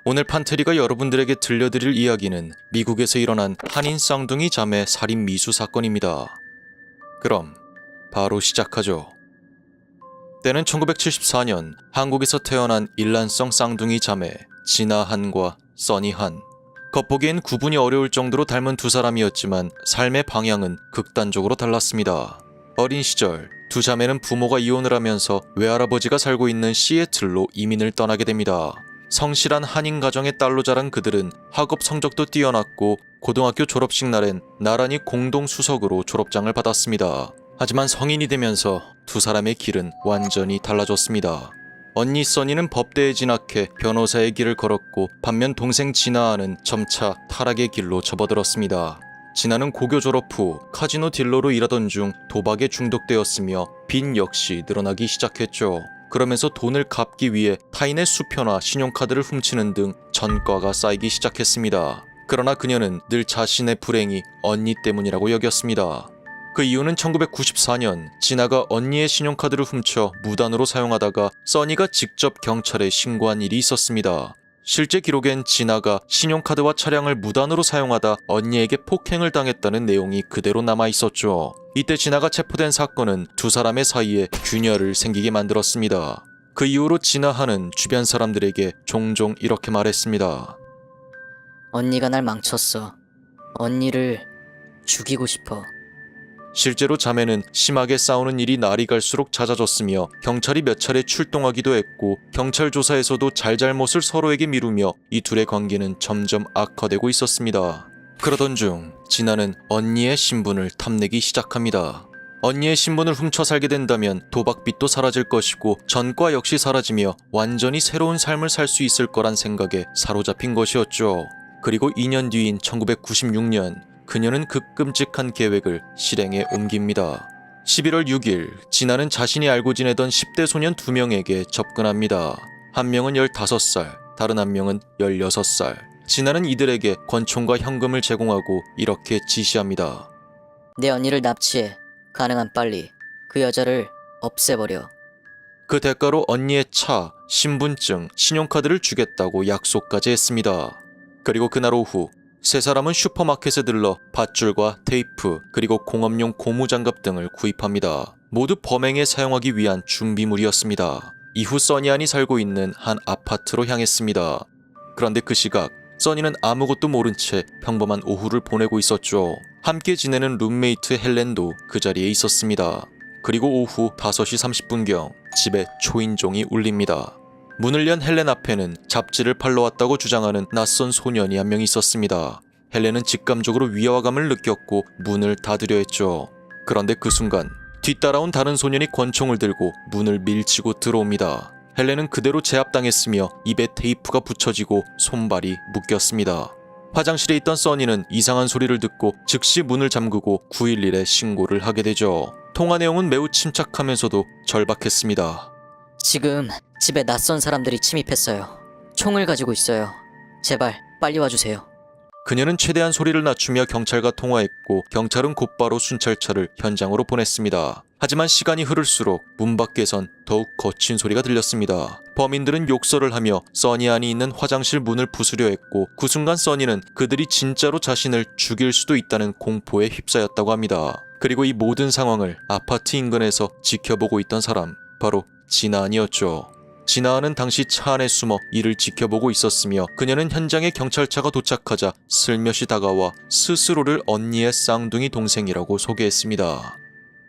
오늘 판테리가 여러분들에게 들려드릴 이야기는 미국에서 일어난 한인 쌍둥이 자매 살인 미수 사건입니다. 그럼 바로 시작하죠. 때는 1974년 한국에서 태어난 일란성 쌍둥이 자매 진아한과 써니한. 겉보기엔 구분이 어려울 정도로 닮은 두 사람이었지만 삶의 방향은 극단적으로 달랐습니다. 어린 시절 두 자매는 부모가 이혼을 하면서 외할아버지가 살고 있는 시애틀로 이민을 떠나게 됩니다. 성실한 한인 가정의 딸로 자란 그들은 학업 성적도 뛰어났고 고등학교 졸업식 날엔 나란히 공동 수석으로 졸업장을 받았습니다. 하지만 성인이 되면서 두 사람의 길은 완전히 달라졌습니다. 언니 써니는 법대에 진학해 변호사의 길을 걸었고 반면 동생 진아는 점차 타락의 길로 접어들었습니다. 진아는 고교 졸업 후 카지노 딜러로 일하던 중 도박에 중독되었으며 빚 역시 늘어나기 시작했죠. 그러면서 돈을 갚기 위해 타인의 수표나 신용카드를 훔치는 등 전과가 쌓이기 시작했습니다. 그러나 그녀는 늘 자신의 불행이 언니 때문이라고 여겼습니다. 그 이유는 1994년 진아가 언니의 신용카드를 훔쳐 무단으로 사용하다가 써니가 직접 경찰에 신고한 일이 있었습니다. 실제 기록엔 진아가 신용카드와 차량을 무단으로 사용하다 언니에게 폭행을 당했다는 내용이 그대로 남아 있었죠. 이때 진아가 체포된 사건은 두 사람의 사이에 균열을 생기게 만들었습니다. 그 이후로 진아하는 주변 사람들에게 종종 이렇게 말했습니다. 언니가 날 망쳤어. 언니를 죽이고 싶어. 실제로 자매는 심하게 싸우는 일이 날이 갈수록 잦아졌으며 경찰이 몇 차례 출동하기도 했고 경찰 조사에서도 잘잘못을 서로에게 미루며 이 둘의 관계는 점점 악화되고 있었습니다. 그러던 중 진아는 언니의 신분을 탐내기 시작합니다. 언니의 신분을 훔쳐 살게 된다면 도박빚도 사라질 것이고 전과 역시 사라지며 완전히 새로운 삶을 살 수 있을 거란 생각에 사로잡힌 것이었죠. 그리고 2년 뒤인 1996년 그녀는 그 끔찍한 계획을 실행에 옮깁니다. 11월 6일 진아는 자신이 알고 지내던 10대 소년 2명에게 접근합니다. 한 명은 15살, 다른 한 명은 16살. 진아는 이들에게 권총과 현금을 제공하고 이렇게 지시합니다. 내 언니를 납치해. 가능한 빨리. 그 여자를 없애버려. 그 대가로 언니의 차, 신분증, 신용카드를 주겠다고 약속까지 했습니다. 그리고 그날 오후 세 사람은 슈퍼마켓에 들러 밧줄과 테이프 그리고 공업용 고무장갑 등을 구입합니다. 모두 범행에 사용하기 위한 준비물이었습니다. 이후 써니안이 살고 있는 한 아파트로 향했습니다. 그런데 그 시각 써니는 아무것도 모른 채 평범한 오후를 보내고 있었죠. 함께 지내는 룸메이트 헬렌도 그 자리에 있었습니다. 그리고 오후 5시 30분경 집에 초인종이 울립니다. 문을 연 헬렌 앞에는 잡지를 팔러 왔다고 주장하는 낯선 소년이 한 명 있었습니다. 헬렌은 직감적으로 위화감을 느꼈고 문을 닫으려 했죠. 그런데 그 순간 뒤따라온 다른 소년이 권총을 들고 문을 밀치고 들어옵니다. 헬렌은 그대로 제압당했으며 입에 테이프가 붙여지고 손발이 묶였습니다. 화장실에 있던 써니는 이상한 소리를 듣고 즉시 문을 잠그고 911에 신고를 하게 되죠. 통화 내용은 매우 침착하면서도 절박했습니다. 지금 집에 낯선 사람들이 침입했어요. 총을 가지고 있어요. 제발 빨리 와주세요. 그녀는 최대한 소리를 낮추며 경찰과 통화했고 경찰은 곧바로 순찰차를 현장으로 보냈습니다. 하지만 시간이 흐를수록 문 밖에선 더욱 거친 소리가 들렸습니다. 범인들은 욕설을 하며 써니 안이 있는 화장실 문을 부수려 했고 그 순간 써니는 그들이 진짜로 자신을 죽일 수도 있다는 공포에 휩싸였다고 합니다. 그리고 이 모든 상황을 아파트 인근에서 지켜보고 있던 사람, 바로 진아안이었죠. 진아안은 당시 차 안에 숨어 이를 지켜보고 있었으며 그녀는 현장에 경찰차가 도착하자 슬며시 다가와 스스로를 언니의 쌍둥이 동생이라고 소개했습니다.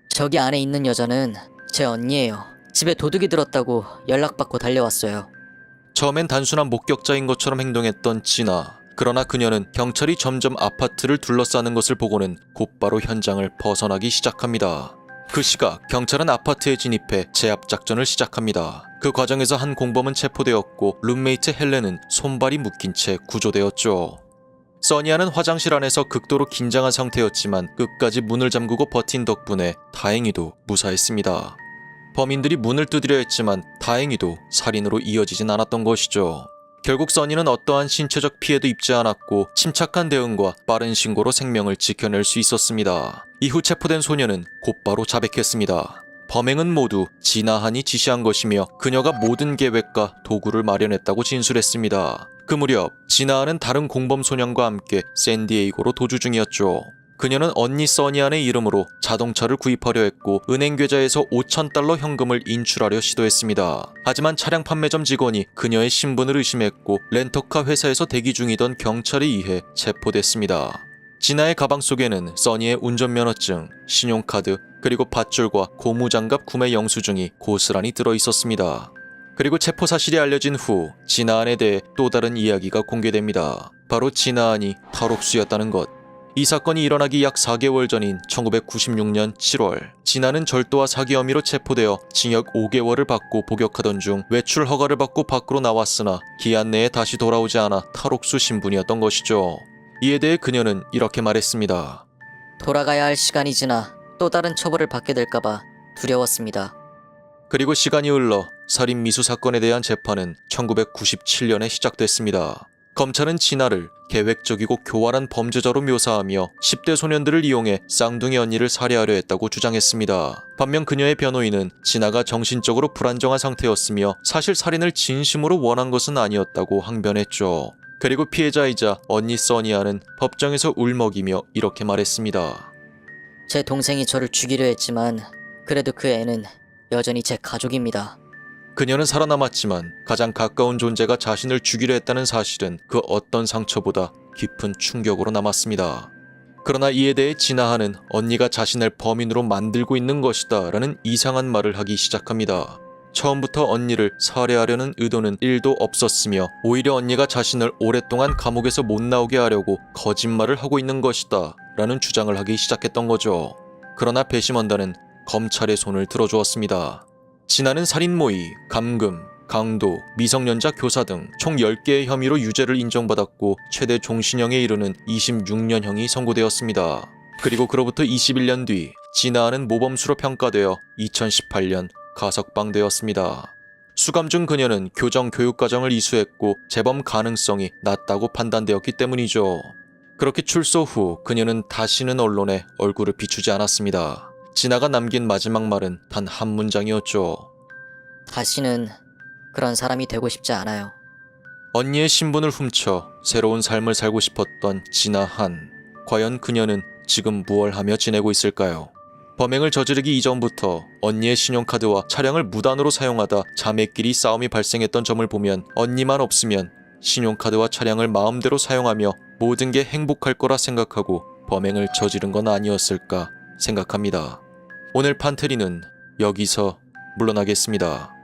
저기 안에 있는 여자는 제 언니예요. 집에 도둑이 들었다고 연락받고 달려왔어요. 처음엔 단순한 목격자인 것처럼 행동했던 진아. 그러나 그녀는 경찰이 점점 아파트를 둘러싸는 것을 보고는 곧바로 현장을 벗어나기 시작합니다. 그 시각 경찰은 아파트에 진입해 제압 작전을 시작합니다. 그 과정에서 한 공범은 체포되었고 룸메이트 헬렌은 손발이 묶인 채 구조되었죠. 써니아는 화장실 안에서 극도로 긴장한 상태였지만 끝까지 문을 잠그고 버틴 덕분에 다행히도 무사했습니다. 범인들이 문을 두드려 했지만 다행히도 살인으로 이어지진 않았던 것이죠. 결국 써니는 어떠한 신체적 피해도 입지 않았고 침착한 대응과 빠른 신고로 생명을 지켜낼 수 있었습니다. 이후 체포된 소녀는 곧바로 자백했습니다. 범행은 모두 진아한이 지시한 것이며 그녀가 모든 계획과 도구를 마련했다고 진술했습니다. 그 무렵 진아는 다른 공범 소년과 함께 샌디에이고로 도주 중이었죠. 그녀는 언니 써니안의 이름으로 자동차를 구입하려 했고 은행 계좌에서 5,000달러 현금을 인출하려 시도했습니다. 하지만 차량 판매점 직원이 그녀의 신분을 의심했고 렌터카 회사에서 대기 중이던 경찰에 의해 체포됐습니다. 진아의 가방 속에는 써니의 운전면허증, 신용카드, 그리고 밧줄과 고무장갑 구매 영수증이 고스란히 들어있었습니다. 그리고 체포 사실이 알려진 후 진아안에 대해 또 다른 이야기가 공개됩니다. 바로 진아안이 탈옥수였다는 것. 이 사건이 일어나기 약 4개월 전인 1996년 7월 진아는 절도와 사기 혐의로 체포되어 징역 5개월을 받고 복역하던 중 외출 허가를 받고 밖으로 나왔으나 기한 내에 다시 돌아오지 않아 탈옥수 신분이었던 것이죠. 이에 대해 그녀는 이렇게 말했습니다. 돌아가야 할 시간이 지나 또 다른 처벌을 받게 될까봐 두려웠습니다. 그리고 시간이 흘러 살인 미수 사건에 대한 재판은 1997년에 시작됐습니다. 검찰은 진아를 계획적이고 교활한 범죄자로 묘사하며 10대 소년들을 이용해 쌍둥이 언니를 살해하려 했다고 주장했습니다. 반면 그녀의 변호인은 진아가 정신적으로 불안정한 상태였으며 사실 살인을 진심으로 원한 것은 아니었다고 항변했죠. 그리고 피해자이자 언니 써니아는 법정에서 울먹이며 이렇게 말했습니다. 제 동생이 저를 죽이려 했지만 그래도 그 애는 여전히 제 가족입니다. 그녀는 살아남았지만 가장 가까운 존재가 자신을 죽이려 했다는 사실은 그 어떤 상처보다 깊은 충격으로 남았습니다. 그러나 이에 대해 진아하는 언니가 자신을 범인으로 만들고 있는 것이다 라는 이상한 말을 하기 시작합니다. 처음부터 언니를 살해하려는 의도는 1도 없었으며 오히려 언니가 자신을 오랫동안 감옥에서 못 나오게 하려고 거짓말을 하고 있는 것이다 라는 주장을 하기 시작했던 거죠. 그러나 배심원단은 검찰의 손을 들어주었습니다. 진아는 살인모의, 감금, 강도, 미성년자 교사 등 총 10개의 혐의로 유죄를 인정받았고 최대 종신형에 이르는 26년형이 선고되었습니다. 그리고 그로부터 21년 뒤 진아는 모범수로 평가되어 2018년 가석방되었습니다. 수감 중 그녀는 교정 교육과정을 이수했고 재범 가능성이 낮다고 판단되었기 때문이죠. 그렇게 출소 후 그녀는 다시는 언론에 얼굴을 비추지 않았습니다. 진아가 남긴 마지막 말은 단 한 문장이었죠. 다시는 그런 사람이 되고 싶지 않아요. 언니의 신분을 훔쳐 새로운 삶을 살고 싶었던 진아한. 과연 그녀는 지금 무얼 하며 지내고 있을까요? 범행을 저지르기 이전부터 언니의 신용카드와 차량을 무단으로 사용하다 자매끼리 싸움이 발생했던 점을 보면 언니만 없으면 신용카드와 차량을 마음대로 사용하며 모든 게 행복할 거라 생각하고 범행을 저지른 건 아니었을까 생각합니다. 오늘 판테리는 여기서 물러나겠습니다.